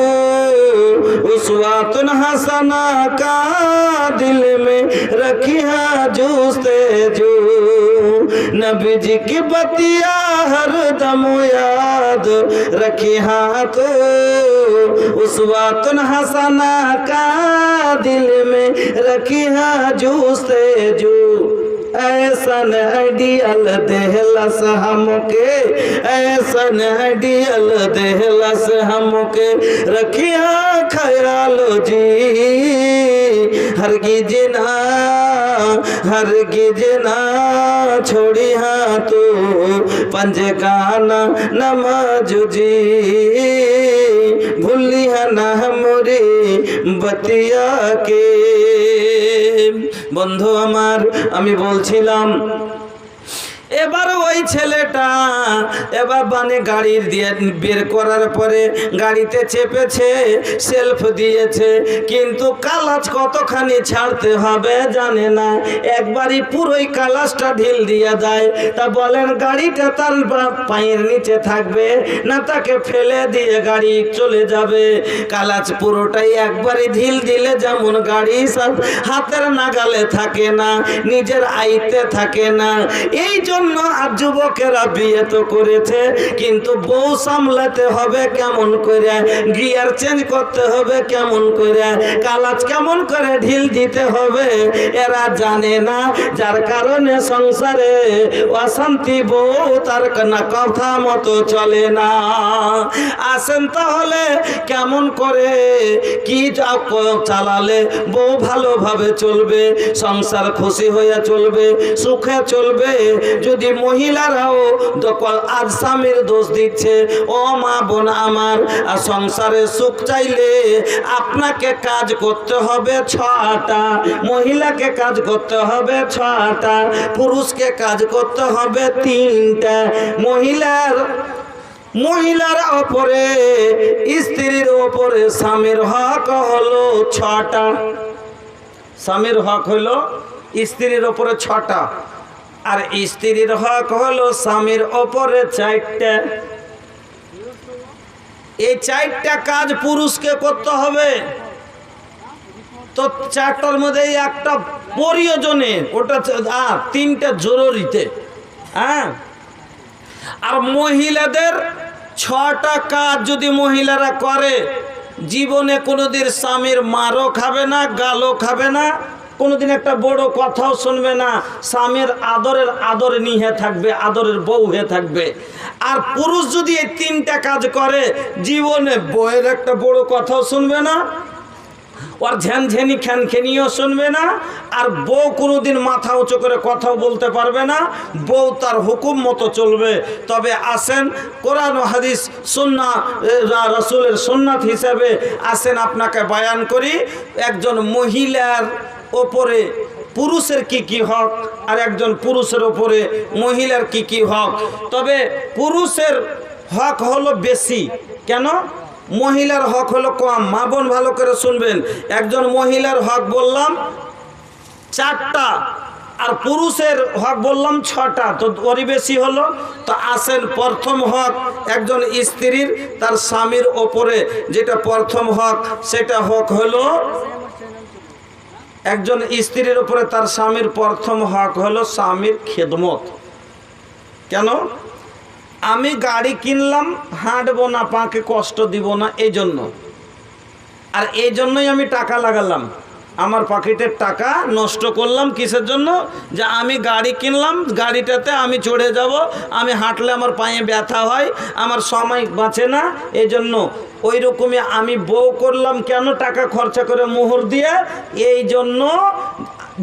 A: उसवातुन हसना का दिल में रखी हाँ जूस्ते जू। नबी जी की बतिया हर दम याद रखी हाँ तू। उसवातुन हसना का दिल में रखी हाँ जूस्ते जू। ऐसन आइडियल देहलस हमके, ऐसन आइडियल देहलस हमके, रखिया ख्याल जी। हरगिज ना, हरगिज ना छोड़ी हाँ तू पंजगाना नमाज जी। भूली है ना हमरी बतिया के। বন্ধু আমার আমি বলছিলাম এবার ওই ছেলেটা এবার বানে গাড়ি দিয়ে বের করার পরে গাড়িতে চেপেছে, সেলফ দিয়েছে, কিন্তু কালাচ কতখানি ছাড়তে হবে জানে না। একবারই পুরোই কালাচটা ঢিল দিয়ে দেয়। তা বলেন গাড়িটা তার পায়ের নিচে থাকবে না তাকে ফেলে দিয়ে গাড়ি চলে যাবে? কালাচ পুরোটাই একবারই ঢিল দিলে যেমন গাড়ি হাতের নাগালে থাকে না, নিজের আইতে থাকে না। এই জন্য আর যুবকেরা বিয়ে তো করেছে কিন্তু বউ সামলাতে হবে কেমন করে, গিয়ার চেঞ্জ করতে হবে কেমন করে, কালাচ কেমন করে ঢিল দিতে হবে এরা জানে না। যার কারণে সংসারে অশান্তি, বউ তার না কথা মতো চলে না। আসেন তাহলে কেমন করে কি চালালে বউ ভালোভাবে চলবে, সংসার খুশি হয়ে চলবে, সুখে চলবে। যদি মহিলারাও আজ স্বামীর দোষ দিচ্ছে, ও মা বোন আমার, আর সংসারে সুখ চাইলে আপনাকে কাজ করতে হবে 6টা, মহিলাকে কাজ করতে হবে 6টা, পুরুষকে কাজ করতে হবে 3টা। মহিলার ওপরে, স্ত্রীর ওপরে স্বামীর হক হলো 6টা। স্বামীর হক হলো স্ত্রীর ওপরে 6টা, আর স্ত্রীর হক হলো স্বামীর ওপরে 4টা। এই 4টা কাজ পুরুষকে করতে হবে। তো 4টার মধ্যে একটা প্রয়োজনে, ওটা 3টা জরুরিতে। হ্যাঁ, আর মহিলাদের 6টা কাজ যদি মহিলারা করে জীবনে কোনোদিন স্বামীর মারও খাবে না, গালও খাবে না, কোনোদিন একটা বড় কথাও শুনবে না, স্বামীর আদরে নিয়ে থাকবে, আদরের বউ হয়ে থাকবে। আর পুরুষ যদি এই 3টা কাজ করে জীবনে বউয়ের একটা বড় কথাও শুনবে না, ওর ঝ্যানঝ্যানি খ্যানখ্যানিও শুনবে না, আর বউ কোনোদিন মাথা উঁচু করে কথাও বলতে পারবে না, বউ তার হুকুম মতো চলবে। তবে আসেন কোরআন ও হাদিস সুন্নাহ রাসূলের সুন্নাত হিসাবে আসেন আপনাকে বয়ান করি একজন মহিলার ওপরে পুরুষের কি কি হক আর একজন পুরুষের ওপরে মহিলার কি কি হক। তবে পুরুষের হক হলো বেশি, কেন? মহিলার হক হলো কম। মা বোন ভালো করে শুনবেন, একজন মহিলার হক বললাম 4টা আর পুরুষের হক বললাম 6টা, তো ওরই বেশি হলো। তো আসেন প্রথম হক একজন স্ত্রীর তার স্বামীর ওপরে যেটা প্রথম হক, সেটা হক হলো একজন স্ত্রীর উপরে তার স্বামীর প্রথম হক হলো স্বামীর খেদমত। কেন? আমি গাড়ি কিনলাম, হাঁটবো না, পাকে কষ্ট দিব না, এই জন্য। আর এই জন্যই আমি টাকা লাগালাম, আমার পকেটের টাকা নষ্ট করলাম কিসের জন্য? যে আমি গাড়ি কিনলাম, গাড়িটাতে আমি চড়ে যাব, আমি হাঁটলে আমার পায়ে ব্যথা হয়, আমার সময় বাঁচে না, এই জন্য। ওই রকমই আমি বউ করলাম কেন? টাকা খরচা করে মোহর দিয়ে, এই জন্য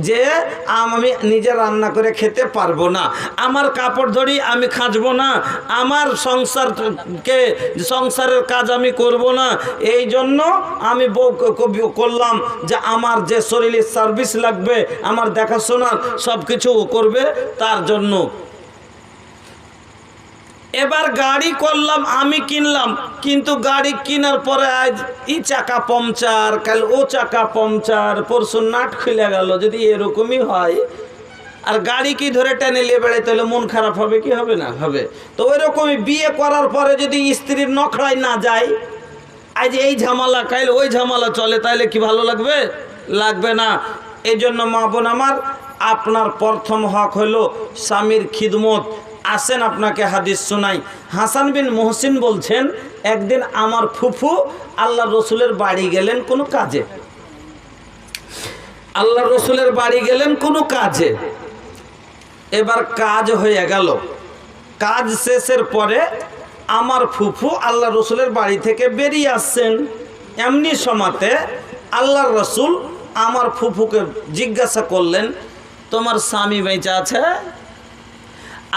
A: যে আমি নিজে রান্না করে খেতে পারবো না, আমার কাপড় ধরি আমি খাঁচবো না, আমার সংসারের কাজ আমি করব না, এই জন্য আমি বউ করলাম যে আমার যে শরীরের সার্ভিস লাগবে, আমার দেখাশোনা সব কিছু করবে, তার জন্য। এবার গাড়ি করলাম, আমি কিনলাম, কিন্তু গাড়ি কেনার পরে আজ ই চাকা পাংচার, কাল ও চাকা পাংচার, পরশু নাট খুলে গেল। যদি এরকমই হয় আর গাড়ি কি ধরে টেনে নিয়ে বেড়াই, তাহলে মন খারাপ হবে কি হবে না? হবে। তো ওই রকমই বিয়ে করার পরে যদি স্ত্রীর নখড়ায় না যায়, আজ এই ঝামেলা কাল ওই ঝামেলা চলে, তাহলে কি ভালো লাগবে? লাগবে না। এই জন্য মা বোন আমার, আপনার প্রথম হক হলো স্বামীর খিদমত। আসেন আপনাকে হাদিস শোনাই। হাসান বিন মুহসিন বলছেন, একদিন আমার ফুফু আল্লাহ রসুলের বাড়ি গেলেন কোনো কাজে। আল্লাহ রসুলের বাড়ি গেলেন কোনো কাজে। এবার কাজ হয়ে গেল, কাজ শেষের পরে আমার ফুফু আল্লাহ রসুলের বাড়ি থেকে বেরিয়ে আসছেন। এমনি সময়তে আল্লাহ রসুল আমার ফুফুকে জিজ্ঞাসা করলেন, তোমার স্বামী বেঁচে আছে?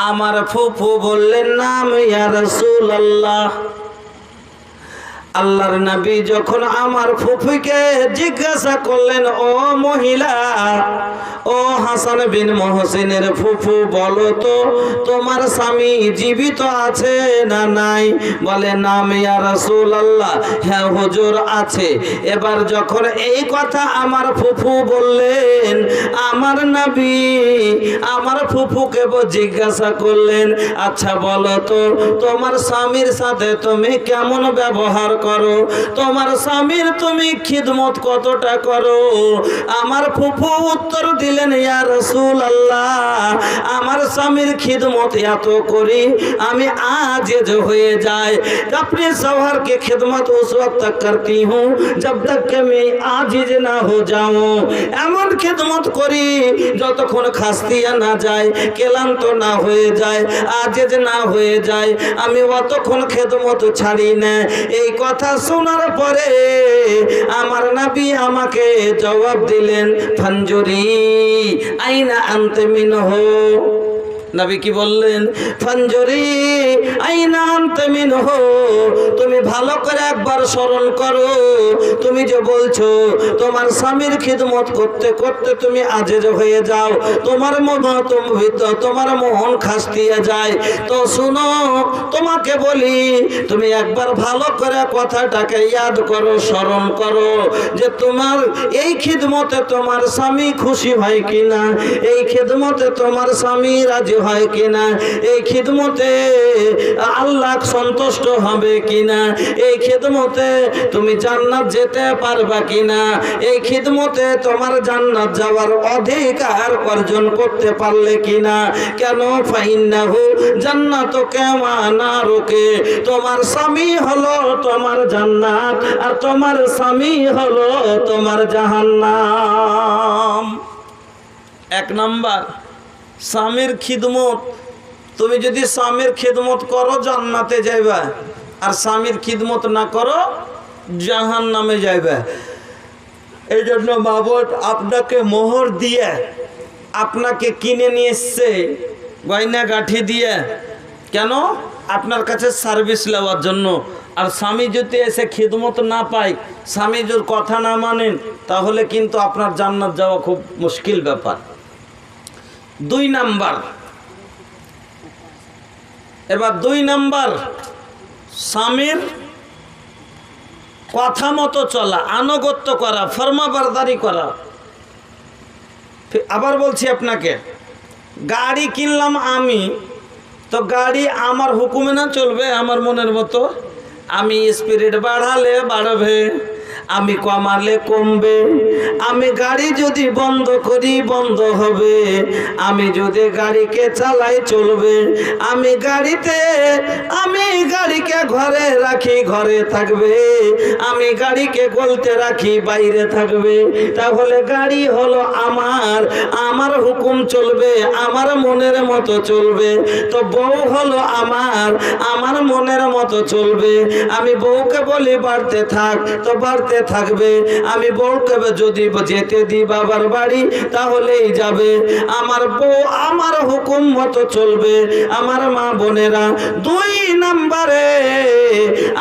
A: আমার ফুফু বললেন, নাম ইয়া রাসূলুল্লাহ। আল্লাহর নবী যখন আমার ফুফুকে জিজ্ঞাসা করলেন, ও মহিলা, ও হাসান বিন মুহসিনের ফুফু, বলো তো তোমার স্বামী জীবিত আছে না নাই? বলে, নাম ইয়া রাসূলুল্লাহ, হ্যাঁ হুজুর আছে। এবার যখন এই কথা আমার ফুফু বললেন, আমার নবী আমার ফুফুকে জিজ্ঞাসা করলেন, আচ্ছা বলো তো তোমার স্বামীর সাথে তুমি কেমন ব্যবহার করো, তোমার স্বামীর তুমি খিদমত কতটা করো? আমার ফুফু উত্তর দিলেন, ইয়া রাসূলুল্লাহ, আমার স্বামীর খিদমত এত করি আমি आजिज হয়ে যাই। अपने शौहर की खिदमत उस वक्त तक करती हूँ जब तक कि मैं आजिज ना हो जाऊं। এমন খিদমত করি যতক্ষণ খাস্তিয়া না যায়, ক্লান্ত না হয়ে যায়, আজিজ না হয়ে যায়, আমি অতক্ষণ খিদমত ছাড়ি না। এই কথা শোনার পরে আমার নবী আমাকে জবাব দিলেন, ফানজুরি আইনা আনতে মিনহু। নবী কি বললেন? ফানজুরি আইনা আনতে মিনহু, তুমি ভালো করে একবার স্মরণ করো, তুমি যে বলছো তোমার স্বামীর খিদমত করতে করতে তুমি আজেজ হয়ে যাও, তোমার মন খাস্তিয়ে যায়, তো শুনো তোমাকে বলি, তুমি একবার ভালো করে কথাটাকে ইয়াদ করো, স্মরণ করো, যে তোমার এই খিদমতে তোমার স্বামী খুশি হয় কিনা, এই খিদমতে তোমার স্বামী রাজি হয় কিনা, এই খিদমতে আল্লাহ সন্তুষ্ট হবে কিনা, এই খিদমতে তুমি জান্নাত যেতে পারবা কিনা, এই খিদমতে তোমার জান্নাত যাওয়ার অধিকার অর্জন করতে পারলে কিনা। কেন? ফাইন্নাহু জান্নাতুকা ওয়া নারুকা, তোমার স্বামী হলো তোমার জান্নাত আর তোমার স্বামী হলো তোমার জাহান্নাম। এক নাম্বার স্বামীর খিদমত। তুমি যদি স্বামীর খিদমত করো জান্নাতে যাইবা, আর স্বামীর খিদমত না করো জাহান্নামে যাইবা।
B: এই জন্য মা বোন আপনাকে মোহর দিয়ে আপনাকে কিনে নিয়ে এসছে গয়না গাঠি দিয়ে, কেন? আপনার কাছে সার্ভিস নেওয়ার জন্য। আর স্বামী যদি এসে খিদমত না পায়, স্বামী যদি কথা না মানেন, তাহলে কিন্তু আপনার জান্নাত যাওয়া খুব মুশকিল ব্যাপার। 2 নাম্বার, এবার 2 নাম্বার, স্বামীর কথা মতো চলা, আনুগত্য করা, ফরমাবরদারি করা। আবার বলছি আপনাকে, গাড়ি কিনলাম আমি, তো গাড়ি আমার হুকুমে না চলবে আমার মনের মতো। আমি স্পিড বাড়ালে বাড়বে, আমি কমালে কমবে, আমি গাড়ি যদি বন্ধ করি বন্ধ হবে, আমি যদি গাড়িকে চালাই চলবে, আমি গাড়িকে ঘরে রাখি ঘরে থাকবে, আমি গাড়িকে গলতে রাখি বাইরে থাকবে। তাহলে গাড়ি হলো আমার হুকুম চলবে, আমার মনের মতো চলবে। তো বউ হলো আমার মনের মতো চলবে। আমি বউকে বলি বাড়তে থাক, তো বাড়তে থাকবে। আমি বউকে যদি যেতে দিই বাবার বাড়ি, তাহলেই যাবে। আমার বউ আমার হুকুম মতো চলবে। আমার মা বোনেরা, 2 নম্বরে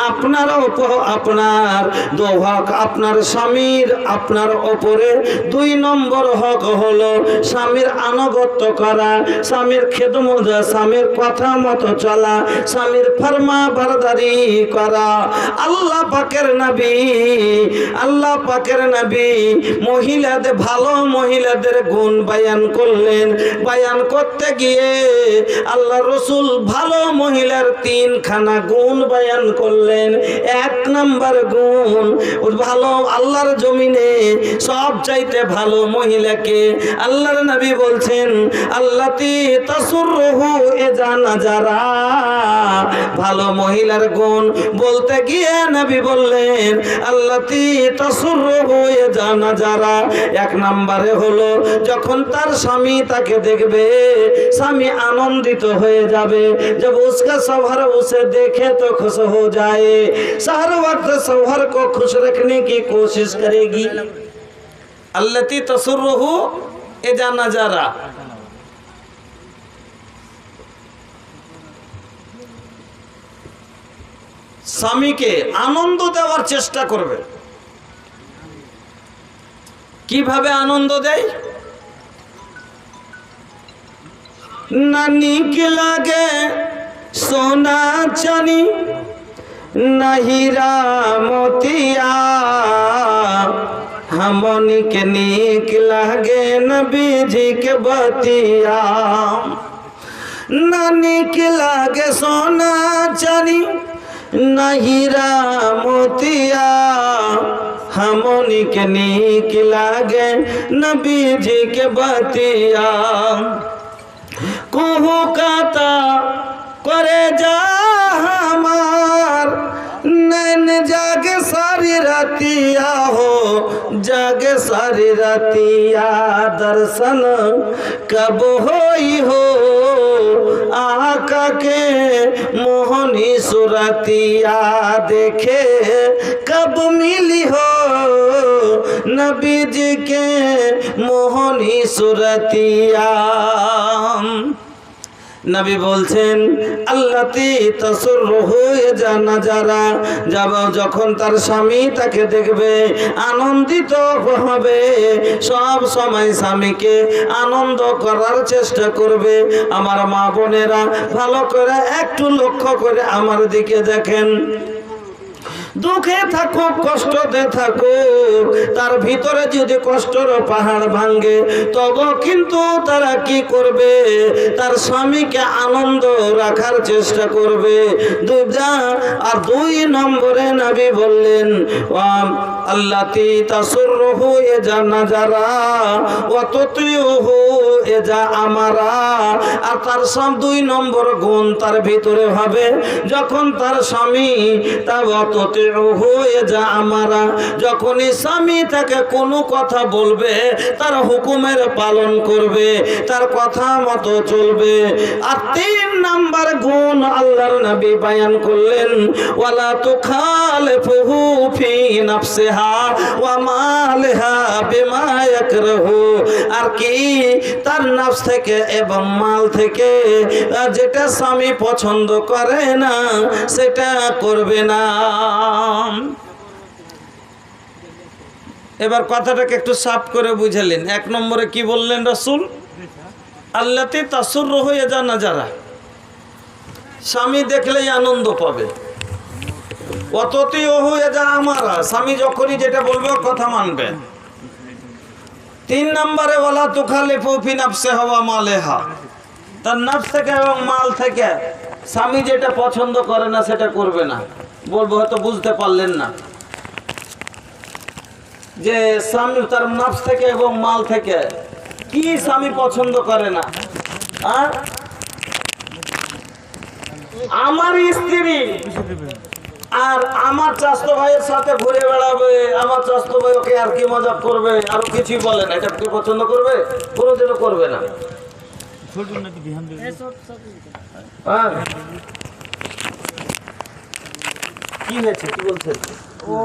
B: আপনার হক, আপনার স্বামীর আপনার ওপরে 2 নম্বর হক হলো স্বামীর আনুগত্য করা, স্বামীর খেদমত, স্বামীর কথা মতো চলা, স্বামীর ফরমাবরদারি করা। আল্লাহ পাকের নবী মহিলাদের, ভালো মহিলাদের গুণ বয়ান করলেন। বয়ান করতে গিয়ে আল্লাহ রসুল ভালো মহিলার 3খানা গুণ বয়ান করলেন। 1 নম্বর গুণ, ভালো আল্লাহর জমিনে সব চাইতে ভালো মহিলাকে আল্লাহর নবী বলছেন, আল্লাতি তাসুরহু ইযা নাজারা। ভালো মহিলার গুণ বলতে গিয়ে নবী বললেন, আল্লাতি তাসুরহু ইযা নাজারা। 1 নম্বরে হলো যখন তার স্বামী তাকে দেখবে, স্বামী আনন্দিত হয়ে যাবে। जब उसका शौहर उसे देखे तो खुश हो जाए, हर वक्त शौहर को खुश रखने की कोशिश करेगी। अल्लती तसुर्रुहु इज़ा नज़रा। স্বামীকে আনন্দ দেওয়ার চেষ্টা করবে। কিভাবে আনন্দ দেয়? না নিক লাগে সোনা চানি, না হীরা মতিয়া, हमनिक नीक लागे नबीजी के बतिया। ना नीक लागे सोना चानी, ना हीरा मोतिया, हमनिक नीक लागे नबीजी के बतिया। कुहू काता करे जा हमार, नैन जागे सारी रातिया हो, जागे सारी रातिया। दर्शन कब होई हो आका के मोहनी सुरतिया, देखे कब मिली हो नबी जी के मोहनी सुरतिया। नबी বলছেন আল্লাতি তাসুরহু ইযা নাজারা, যখন তার স্বামী তাকে দেখবে আনন্দিত হবে। সব সময় স্বামীকে আনন্দ করার চেষ্টা করবে। আমার মা বোনেরা, ভালো করে একটু লক্ষ্য করে আমার দিকে দেখেন। দুঃখে থাকুক, কষ্টতে থাকুক, তার ভিতরে যদি কষ্টের পাহাড় ভাঙে, তবে কিন্তু তারা কি করবে? তার স্বামীকে আনন্দ রাখার চেষ্টা করবে। আর 2 নম্বরে নবী বললেন, আল্লাতি তাসুরহু ইযা নাজারা ওয়া তুতিউহু ইযা আমারা। আর তার 2 নম্বর গুণ তার ভিতরে হবে, যখন তার স্বামী তা যখনই স্বামী তাকে কোনো কথা বলবে, তার হুকুমের পালন করবে, তার কথা মতো চলবে। আর 3 নাম্বার গুণ আল্লাহর নবী বয়ান করলেন, ওয়ালা তুখালিফুহু ফি নাফসিহা। নফসিহা ওয়া মালিহা বিমা ইয়াকরাহু, আর কি তার নফস থেকে এবং মাল থেকে যেটা স্বামী পছন্দ করে না সেটা করবে না। এবার কথাটাকে একটু সাফ করে বুঝালেন। এক নম্বরে কি বললেন রাসূল? আল্লাতি তাসুররু হয়ে যা না যারা, স্বামী দেখলেই আনন্দ পাবে। অততিও হয়ে যা আমারা, স্বামী যখনই যেটা বলবে ওর কথা মানবে। 3 নম্বরে ওয়ালা তুখালিফু ফি নাফসিহা ওয়া মালিহা, তার নফস থেকে এবং মাল থেকে স্বামী যেটা পছন্দ করে না সেটা করবে না। বলবো হয়তো বুঝতে পারলেন না যে স্বামী তার নফস থেকে এবং মাল থেকে কি স্বামী পছন্দ করে না। আমার স্ত্রী আর আমার চাচতো ভাইয়ের সাথে ঘুরে বেড়াবে, আমার চাচতো ভাই ওকে আর কি মজা করবে, আরো কিছুই বলে না, এটা কি পছন্দ করবে? কোনোদিনও করবে না। কি হয়েছে, কি বলছেন? ও